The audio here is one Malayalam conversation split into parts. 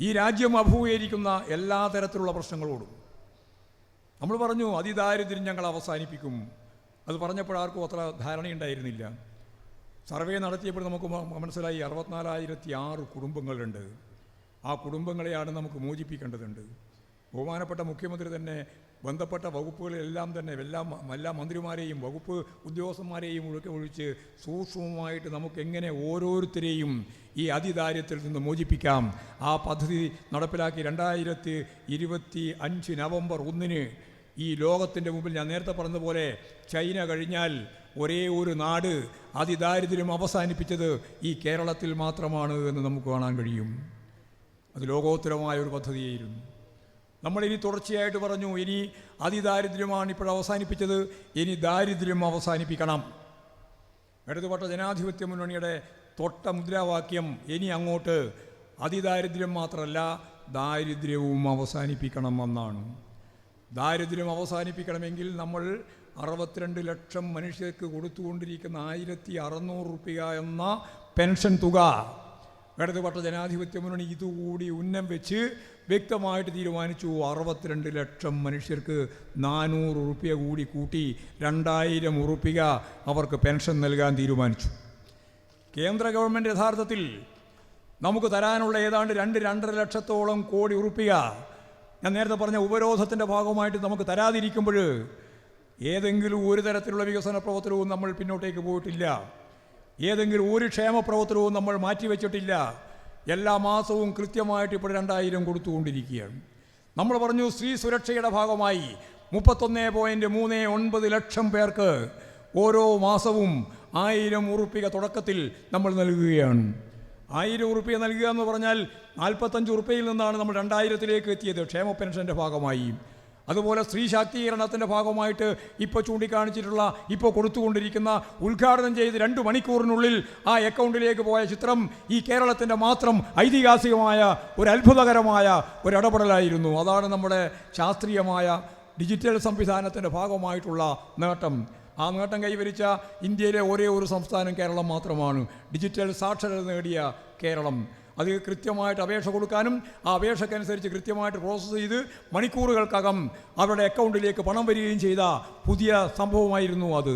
ഈ രാജ്യം അഭിമുഖീകരിക്കുന്ന എല്ലാ തരത്തിലുള്ള പ്രശ്നങ്ങളോടും. നമ്മൾ പറഞ്ഞു അതിദാരിദ്ര്യം ഞങ്ങൾ അവസാനിപ്പിക്കും. അത് പറഞ്ഞപ്പോഴാർക്കും അത്ര ധാരണയുണ്ടായിരുന്നില്ല. സർവേ നടത്തിയപ്പോൾ നമുക്ക് മനസ്സിലായി 64,006 കുടുംബങ്ങളുണ്ട്. ആ കുടുംബങ്ങളെയാണ് നമുക്ക് മോചിപ്പിക്കേണ്ടതുണ്ട്. ബഹുമാനപ്പെട്ട മുഖ്യമന്ത്രി തന്നെ ബന്ധപ്പെട്ട വകുപ്പുകളെല്ലാം തന്നെ എല്ലാ മന്ത്രിമാരെയും വകുപ്പ് ഉദ്യോഗസ്ഥന്മാരെയും ഒഴിച്ച് സൂക്ഷ്മമായിട്ട് നമുക്കെങ്ങനെ ഓരോരുത്തരെയും ഈ അതിദാരിദ്ര്യത്തിൽ നിന്ന് മോചിപ്പിക്കാം, ആ പദ്ധതി നടപ്പിലാക്കി 2025 നവംബർ 1 ഈ ലോകത്തിൻ്റെ മുമ്പിൽ ഞാൻ നേരത്തെ പറഞ്ഞതുപോലെ ചൈന കഴിഞ്ഞാൽ ഒരേ ഒരു നാട് അതിദാരിദ്ര്യം അവസാനിപ്പിച്ചത് ഈ കേരളത്തിൽ മാത്രമാണ് എന്ന് നമുക്ക് കാണാൻ കഴിയും. അത് ലോകോത്തരമായ ഒരു പദ്ധതിയായിരുന്നു. നമ്മളിനി തുടർച്ചയായിട്ട് പറഞ്ഞു ഇനി അതിദാരിദ്ര്യമാണ് ഇപ്പോൾ അവസാനിപ്പിച്ചത്, ഇനി ദാരിദ്ര്യം അവസാനിപ്പിക്കണം. ഇടതുപക്ഷ ജനാധിപത്യ മുന്നണിയുടെ തൊട്ട മുദ്രാവാക്യം ഇനി അങ്ങോട്ട് അതിദാരിദ്ര്യം മാത്രമല്ല ദാരിദ്ര്യവും അവസാനിപ്പിക്കണം എന്നാണ്. ദാരിദ്ര്യം അവസാനിപ്പിക്കണമെങ്കിൽ നമ്മൾ 62 ലക്ഷം മനുഷ്യർക്ക് കൊടുത്തുകൊണ്ടിരിക്കുന്ന 1,600 രൂപ എന്ന പെൻഷൻ തുക ഇടതുപക്ഷ ജനാധിപത്യ മുന്നണി ഇതുകൂടി ഉന്നം വെച്ച് വ്യക്തമായിട്ട് തീരുമാനിച്ചു. 62 ലക്ഷം മനുഷ്യർക്ക് 400 രൂപ കൂടി കൂട്ടി 2,000 രൂപ അവർക്ക് പെൻഷൻ നൽകാൻ തീരുമാനിച്ചു. കേന്ദ്ര ഗവൺമെൻറ് യഥാർത്ഥത്തിൽ നമുക്ക് തരാനുള്ള ഏതാണ്ട് 2-2.5 ലക്ഷത്തോളം കോടി രൂപ ഞാൻ നേരത്തെ പറഞ്ഞ ഉപരോധത്തിൻ്റെ ഭാഗമായിട്ട് നമുക്ക് തരാതിരിക്കുമ്പോൾ ഏതെങ്കിലും ഒരു തരത്തിലുള്ള വികസന പ്രവർത്തനവും നമ്മൾ പിന്നോട്ടേക്ക് പോയിട്ടില്ല. ഏതെങ്കിലും ഒരു ക്ഷേമ പ്രവർത്തനവും നമ്മൾ മാറ്റിവെച്ചിട്ടില്ല. എല്ലാ മാസവും കൃത്യമായിട്ട് ഇപ്പോൾ 2,000 കൊടുത്തുകൊണ്ടിരിക്കുകയാണ്. നമ്മൾ പറഞ്ഞു സ്ത്രീ സുരക്ഷയുടെ ഭാഗമായി 31.39 ലക്ഷം പേർക്ക് ഓരോ മാസവും 1,000 രൂപ തുടക്കത്തിൽ നമ്മൾ നൽകുകയാണ്. 1,000 രൂപ നൽകുക എന്ന് പറഞ്ഞാൽ 45 രൂപയിൽ നിന്നാണ് നമ്മൾ 2,000-ലേക്ക് എത്തിയത് ക്ഷേമ പെൻഷൻ്റെ ഭാഗമായി. അതുപോലെ സ്ത്രീ ശാക്തീകരണത്തിൻ്റെ ഭാഗമായിട്ട് ഇപ്പോൾ ചൂണ്ടിക്കാണിച്ചിട്ടുള്ള ഇപ്പോൾ കൊടുത്തുകൊണ്ടിരിക്കുന്ന ഉദ്ഘാടനം ചെയ്ത് 2 മണിക്കൂറിനുള്ളിൽ ആ അക്കൗണ്ടിലേക്ക് പോയ ചിത്രം ഈ കേരളത്തിൻ്റെ മാത്രം ഐതിഹാസികമായ ഒരു അത്ഭുതകരമായ ഒരു ഇടപെടലായിരുന്നു. അതാണ് നമ്മുടെ ശാസ്ത്രീയമായ ഡിജിറ്റൽ സംവിധാനത്തിൻ്റെ ഭാഗമായിട്ടുള്ള നേട്ടം. ആ നേട്ടം കൈവരിച്ച ഇന്ത്യയിലെ ഒരേ ഒരു സംസ്ഥാനം കേരളം മാത്രമാണ്. ഡിജിറ്റൽ സാക്ഷരത നേടിയ കേരളം. അത് കൃത്യമായിട്ട് അപേക്ഷ കൊടുക്കാനും ആ അപേക്ഷക്കനുസരിച്ച് കൃത്യമായിട്ട് പ്രോസസ്സ് ചെയ്ത് മണിക്കൂറുകൾക്കകം അവരുടെ അക്കൗണ്ടിലേക്ക് പണം വരികയും ചെയ്ത പുതിയ സംഭവമായിരുന്നു അത്.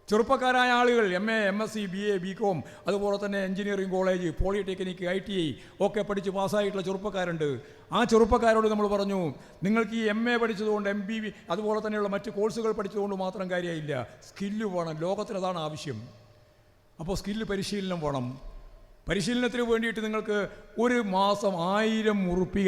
ചെറുപ്പക്കാരായ ആളുകൾ MA, MSc, BA, BCom അതുപോലെ തന്നെ എഞ്ചിനീയറിംഗ് കോളേജ്, പോളിടെക്നിക്, ITI ഒക്കെ പഠിച്ച് പാസ്സായിട്ടുള്ള ചെറുപ്പക്കാരുണ്ട്. ആ ചെറുപ്പക്കാരോട് നമ്മൾ പറഞ്ഞു നിങ്ങൾക്ക് ഈ MA പഠിച്ചതുകൊണ്ട് MBA അതുപോലെ തന്നെയുള്ള മറ്റ് കോഴ്സുകൾ പഠിച്ചതുകൊണ്ട് മാത്രം കാര്യമില്ല, സ്കില്ല് വേണം. ലോകത്തിന് അതാണ് ആവശ്യം. അപ്പോൾ സ്കില്ല് പരിശീലനം വേണം. പരിശീലനത്തിന് വേണ്ടിയിട്ട് നിങ്ങൾക്ക് ഒരു മാസം 1,000 രൂപ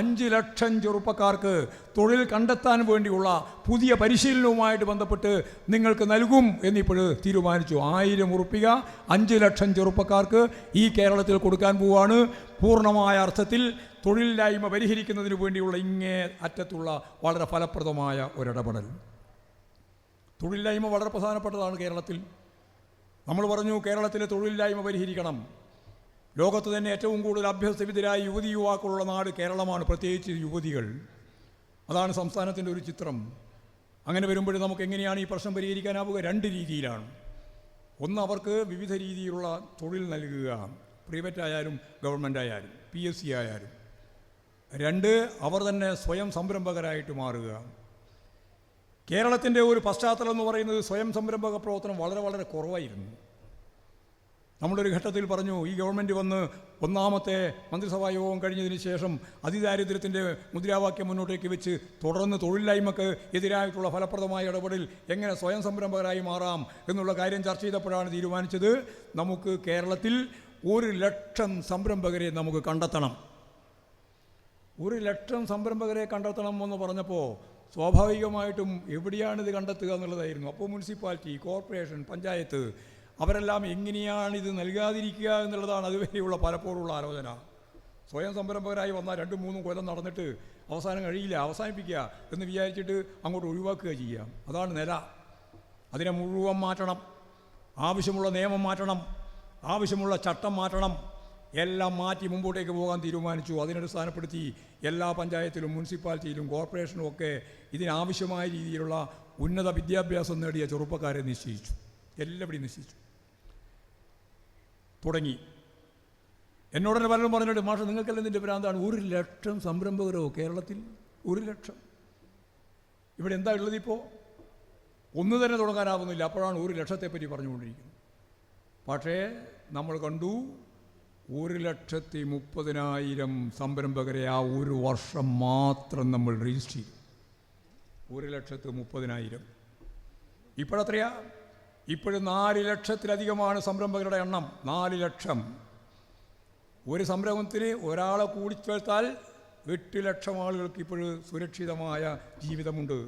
5 ലക്ഷം ചെറുപ്പക്കാർക്ക് തൊഴിൽ കണ്ടെത്താൻ വേണ്ടിയുള്ള പുതിയ പരിശീലനവുമായിട്ട് ബന്ധപ്പെട്ട് നിങ്ങൾക്ക് നൽകും എന്നിപ്പോൾ തീരുമാനിച്ചു. 1,000 രൂപ 5 ലക്ഷം ചെറുപ്പക്കാർക്ക് ഈ കേരളത്തിൽ കൊടുക്കാൻ പോവുകയാണ്. പൂർണ്ണമായ അർത്ഥത്തിൽ തൊഴിലില്ലായ്മ പരിഹരിക്കുന്നതിന് വേണ്ടിയുള്ള ഇങ്ങേ അറ്റത്തുള്ള വളരെ ഫലപ്രദമായ ഒരിടപെടൽ. തൊഴിലില്ലായ്മ വളരെ പ്രധാനപ്പെട്ടതാണ് കേരളത്തിൽ. നമ്മൾ പറഞ്ഞു കേരളത്തിലെ തൊഴിലില്ലായ്മ പരിഹരിക്കണം. ലോകത്ത് തന്നെ ഏറ്റവും കൂടുതൽ അഭ്യസ്തവിദ്യരായ യുവതിയുവാക്കളുള്ള നാട് കേരളമാണ്, പ്രത്യേകിച്ച് യുവതികൾ. അതാണ് സംസ്ഥാനത്തിൻ്റെ ഒരു ചിത്രം. അങ്ങനെ വരുമ്പോൾ നമുക്ക് എങ്ങനെയാണ് ഈ പ്രശ്നം പരിഹരിക്കാനാവുക? 2 രീതിയിലാണ്. ഒന്ന്, അവർക്ക് വിവിധ രീതിയിലുള്ള തൊഴിൽ നൽകുക, പ്രൈവറ്റ് ആയാലും ഗവൺമെൻറ് ആയാലും PSC ആയാലും. 2, അവർ തന്നെ സ്വയം സംരംഭകരായിട്ട് മാറുക. കേരളത്തിൻ്റെ ഒരു പശ്ചാത്തലം എന്ന് പറയുന്നത് സ്വയം സംരംഭക പ്രവർത്തനം വളരെ വളരെ കുറവായിരുന്നു. നമ്മളൊരു ഘട്ടത്തിൽ പറഞ്ഞു ഈ ഗവൺമെൻറ് വന്ന് 1ാമത്തെ മന്ത്രിസഭാ യോഗം കഴിഞ്ഞതിന് ശേഷം അതിദാരിദ്ര്യത്തിൻ്റെ മുദ്രാവാക്യം മുന്നോട്ടേക്ക് വെച്ച് തുടർന്ന് തൊഴിലില്ലായ്മക്ക് എതിരായിട്ടുള്ള ഫലപ്രദമായ ഇടപെടൽ എങ്ങനെ സ്വയം സംരംഭകരായി മാറാം എന്നുള്ള കാര്യം ചർച്ച ചെയ്തപ്പോഴാണ് തീരുമാനിച്ചത് നമുക്ക് കേരളത്തിൽ 1 ലക്ഷം സംരംഭകരെ നമുക്ക് കണ്ടെത്തണം. 1 ലക്ഷം സംരംഭകരെ കണ്ടെത്തണം എന്ന് പറഞ്ഞപ്പോൾ സ്വാഭാവികമായിട്ടും എവിടെയാണിത് കണ്ടെത്തുക എന്നുള്ളതായിരുന്നു. അപ്പോൾ മുനിസിപ്പാലിറ്റി, കോർപ്പറേഷൻ, പഞ്ചായത്ത് അവരെല്ലാം എങ്ങനെയാണിത് നൽകാതിരിക്കുക എന്നുള്ളതാണ് അതുവരെയുള്ള പലപ്പോഴുള്ള ആലോചന. സ്വയം സംരംഭകരായി വന്നാൽ 2-3 കൊല്ലം നടന്നിട്ട് അവസാനം കഴിയില്ല, അവസാനിപ്പിക്കുക എന്ന് വിചാരിച്ചിട്ട് അങ്ങോട്ട് ഒഴിവാക്കുക ചെയ്യാം. അതാണ് നില. അതിനെ മുഴുവൻ മാറ്റണം. ആവശ്യമുള്ള നിയമം മാറ്റണം, ആവശ്യമുള്ള ചട്ടം മാറ്റണം. എല്ലാം മാറ്റി മുമ്പോട്ടേക്ക് പോകാൻ തീരുമാനിച്ചു. അതിനടിസ്ഥാനപ്പെടുത്തി എല്ലാ പഞ്ചായത്തിലും മുനിസിപ്പാലിറ്റിയിലും കോർപ്പറേഷനും ഒക്കെ ഇതിനാവശ്യമായ രീതിയിലുള്ള ഉന്നത വിദ്യാഭ്യാസം നേടിയ ചെറുപ്പക്കാരെ നിശ്ചയിച്ചു. എല്ലാവരെയും നിശ്ചയിച്ചു തുടങ്ങി. എന്നോട് തന്നെ പലരും പറഞ്ഞിട്ട്, മാഷ നിങ്ങൾക്കെല്ലാം ഇതിൻ്റെ ഭ്രാന്താണ്. 1,00,000 സംരംഭകരോ കേരളത്തിൽ? 1,00,000. ഇവിടെ എന്താ ഉള്ളതിപ്പോൾ? ഒന്ന് തന്നെ തുടങ്ങാനാവുന്നില്ല. അപ്പോഴാണ് 1,00,000 പറ്റി പറഞ്ഞുകൊണ്ടിരിക്കുന്നത്. പക്ഷേ നമ്മൾ കണ്ടു 1,30,000 സംരംഭകരെ ആ ഒരു വർഷം മാത്രം നമ്മൾ രജിസ്റ്റർ ചെയ്തു. 1,30,000. ഇപ്പോഴെത്രയാ? ഇപ്പോഴും 4 ലക്ഷത്തിലധികമാണ് സംരംഭകരുടെ എണ്ണം. 4 ലക്ഷം. ഒരു സംരംഭത്തിന് ഒരാളെ കൂടി ചേർത്താൽ 8 ലക്ഷം ആളുകൾക്ക് ഇപ്പോഴും സുരക്ഷിതമായ ജീവിതമുണ്ട്.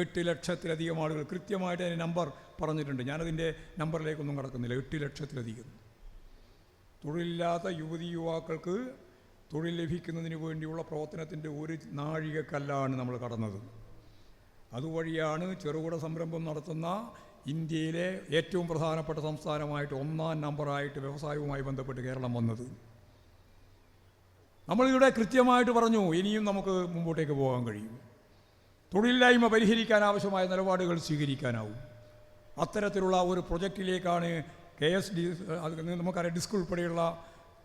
8 ലക്ഷത്തിലധികം ആളുകൾ. കൃത്യമായിട്ട് അതിന് നമ്പർ പറഞ്ഞിട്ടുണ്ട്. ഞാനതിൻ്റെ നമ്പറിലേക്കൊന്നും കടക്കുന്നില്ല. 8 ലക്ഷത്തിലധികം തൊഴിലില്ലാത്ത യുവതി യുവാക്കൾക്ക് തൊഴിൽ ലഭിക്കുന്നതിന് വേണ്ടിയുള്ള പ്രവർത്തനത്തിൻ്റെ ഒരു നാഴികക്കല്ലാണ് നമ്മൾ കടന്നത്. അതുവഴിയാണ് ചെറുകിട സംരംഭം നടത്തുന്ന ഇന്ത്യയിലെ ഏറ്റവും പ്രധാനപ്പെട്ട സംസ്ഥാനമായിട്ട് 1-ാം നമ്പറായിട്ട് വ്യവസായവുമായി ബന്ധപ്പെട്ട് കേരളം വന്നത്. നമ്മളിവിടെ കൃത്യമായിട്ട് പറഞ്ഞു, ഇനിയും നമുക്ക് മുമ്പോട്ടേക്ക് പോകാൻ കഴിയും. തൊഴിലില്ലായ്മ പരിഹരിക്കാൻ ആവശ്യമായ നിലപാടുകൾ സ്വീകരിക്കാനാവും. അത്തരത്തിലുള്ള ഒരു പ്രൊജക്റ്റിലേക്കാണ് KSD, നമുക്കറിയാം, ഡിസ്ക് ഉൾപ്പെടെയുള്ള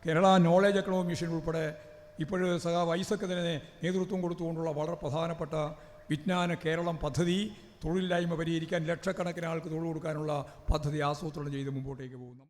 കേരള നോളേജ് എക്കണോമി മിഷൻ ഉൾപ്പെടെ ഇപ്പോഴും സഖാവ് ഐസക്ക് തന്നെ നേതൃത്വം കൊടുത്തുകൊണ്ടുള്ള വളരെ പ്രധാനപ്പെട്ട വിജ്ഞാന കേരളം പദ്ധതി തൊഴിലില്ലായ്മ പരിഹരിക്കാൻ, ലക്ഷക്കണക്കിന് ആൾക്ക് തൊഴിൽ കൊടുക്കാനുള്ള പദ്ധതി ആസൂത്രണം ചെയ്ത് മുമ്പോട്ടേക്ക് പോകുന്നു.